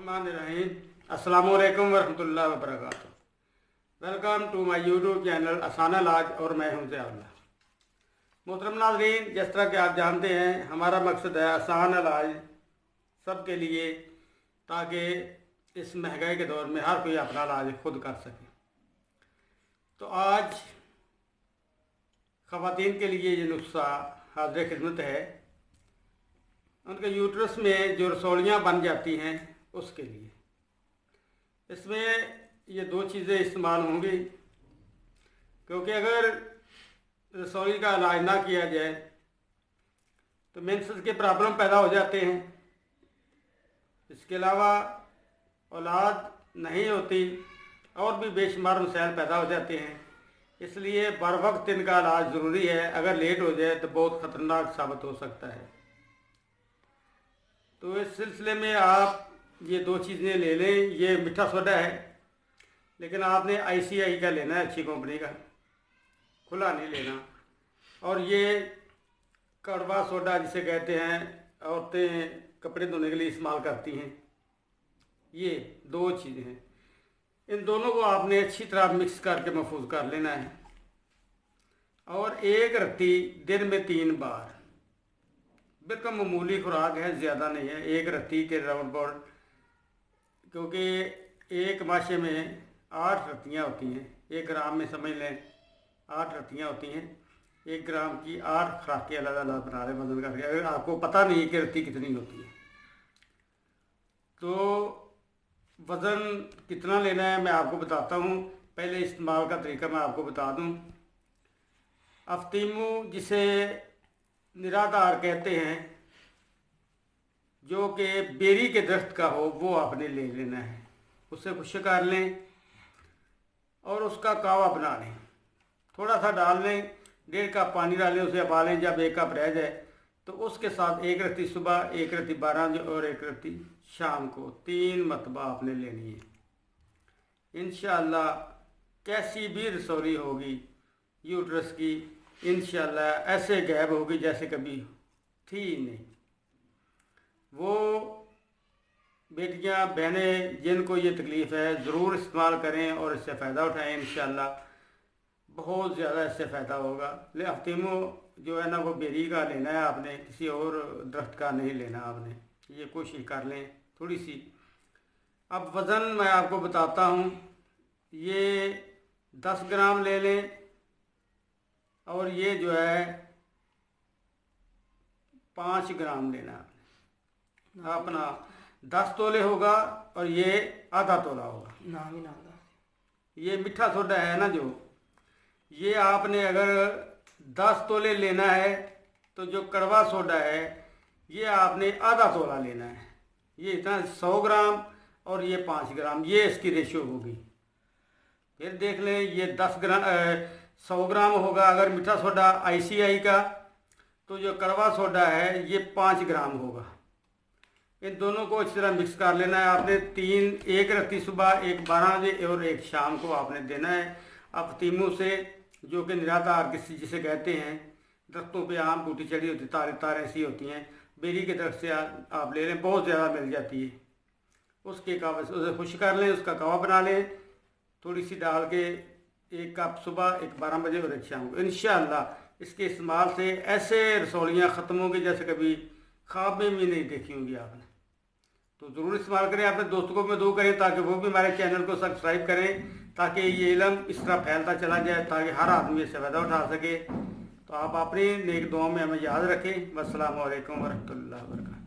बिस्मिल्लाहिर्रहमानिर्रहीम। अस्सलामुअलैकुम वरहमतुल्लाहि वबरकातुहू। Welcome to my YouTube channel आसान इलाज और मैं हूं ज़ियाउल्लाह। मोहतरम नाज़रीन, जिस तरह के आप जानते हैं हमारा मकसद है आसान इलाज सबके लिए, ताकि इस महंगाई के दौर में हर कोई अपना इलाज खुद कर सके। तो आज ख़वातीन के लिए ये नुस्खा हाज़िर खिदमत है। उनके यूट्रस में जो रसौलियाँ बन जाती हैं उसके लिए इसमें ये दो चीज़ें इस्तेमाल होंगी, क्योंकि अगर रसौली का इलाज ना किया जाए तो मेंसेस के प्रॉब्लम पैदा हो जाते हैं। इसके अलावा औलाद नहीं होती और भी बेशुमार मसाइल पैदा हो जाते हैं। इसलिए बर वक्त इनका इलाज ज़रूरी है। अगर लेट हो जाए तो बहुत ख़तरनाक साबित हो सकता है। तो इस सिलसिले में आप ये दो चीज़ें ले लें। ये मीठा सोडा है, लेकिन आपने ICI का लेना है, अच्छी कंपनी का, खुला नहीं लेना। और ये कड़वा सोडा जिसे कहते हैं, औरतें कपड़े धोने के लिए इस्तेमाल करती हैं। ये दो चीज़ें हैं, इन दोनों को आपने अच्छी तरह मिक्स करके महफूज कर लेना है। और एक रत्ती दिन में 3 बार, बिल्कुल मामूली खुराक है, ज़्यादा नहीं है, एक रत्ती के राउंड अबाउट, क्योंकि एक माशे में 8 रत्तियाँ होती हैं। 1 ग्राम में समझ लें 8 रत्तियाँ होती हैं। 1 ग्राम की 8 खुराकें अलग अलग बना रहे वजन करके। अगर आपको पता नहीं कि रत्ती कितनी होती है तो वज़न कितना लेना है मैं आपको बताता हूँ। पहले इस्तेमाल का तरीका मैं आपको बता दूँ। अफ्तीमू जिसे निराधार कहते हैं, जो कि बेरी के दरख्त का हो, वो आपने ले लेना है। उसे खुश्क कर लें और उसका कावा बना लें। थोड़ा सा डाल लें, 1.5 कप पानी डालें, उसे उबालें। जब 1 कप रह जाए तो उसके साथ 1 रत्ती सुबह, 1 रत्ती 12 बजे और 1 रत्ती शाम को 3 मरतबा आपने लेनी है। इंशाअल्लाह कैसी भी रसौली होगी यूट्रस की, इंशाअल्लाह ऐसे गैब होगी जैसे कभी थी नहीं। वो बेटियां बहनें जिनको ये तकलीफ़ है ज़रूर इस्तेमाल करें और इससे फ़ायदा उठाएं। इंशाअल्लाह बहुत ज़्यादा इससे फ़ायदा होगा। ले अफ्तीमो जो है ना, वो बेरी का लेना है आपने, किसी और दरख्त का नहीं लेना आपने। ये कोशिश कर लें थोड़ी सी। अब वज़न मैं आपको बताता हूँ। ये 10 ग्राम ले लें और ये जो है 5 ग्राम लेना आपने। अपना 10 तोले होगा और ये आधा तोला होगा। ये मीठा सोडा है ना, जो ये आपने अगर 10 तोले लेना है तो जो कड़वा सोडा है ये आपने आधा तोला लेना है। ये इतना 100 ग्राम और ये 5 ग्राम, ये इसकी रेशियो होगी। फिर देख लें, ये 10 ग्राम 100 ग्राम होगा अगर मीठा सोडा ICI का, तो जो कड़वा सोडा है ये 5 ग्राम होगा। इन दोनों को अच्छी तरह मिक्स कर लेना है आपने। 1 रत्ती सुबह, 1 12 बजे और 1 शाम को आपने देना है। अफ्तीमू से, जो कि निराधार किसी जिसे कहते हैं, दरख्तों पे आम बूटी चढ़ी होती, तारें ऐसी होती हैं, बेरी के दरख्त से आप ले लें, बहुत ज़्यादा मिल जाती है। उसके कावा उसे खुश कर लें, उसका कावा बना लें, थोड़ी सी डाल के 1 कप सुबह, 1 12 बजे और 1 शाम को। इंशाअल्लाह इसके इस्तेमाल से ऐसे रसौलियाँ ख़त्म होंगी जैसे कभी ख्वाब में भी नहीं देखी होंगी आपने। तो ज़रूर इस्तेमाल करें, अपने दोस्तों को मदऊ करें ताकि वो भी हमारे चैनल को सब्सक्राइब करें, ताकि ये इल्म इस तरह फैलता चला जाए, ताकि हर आदमी इससे फ़ायदा उठा सके। तो आप अपनी नेक दुआ में हमें याद रखें। वस्सलामु अलैकुम वरहमतुल्लाहि वबरकातुहू।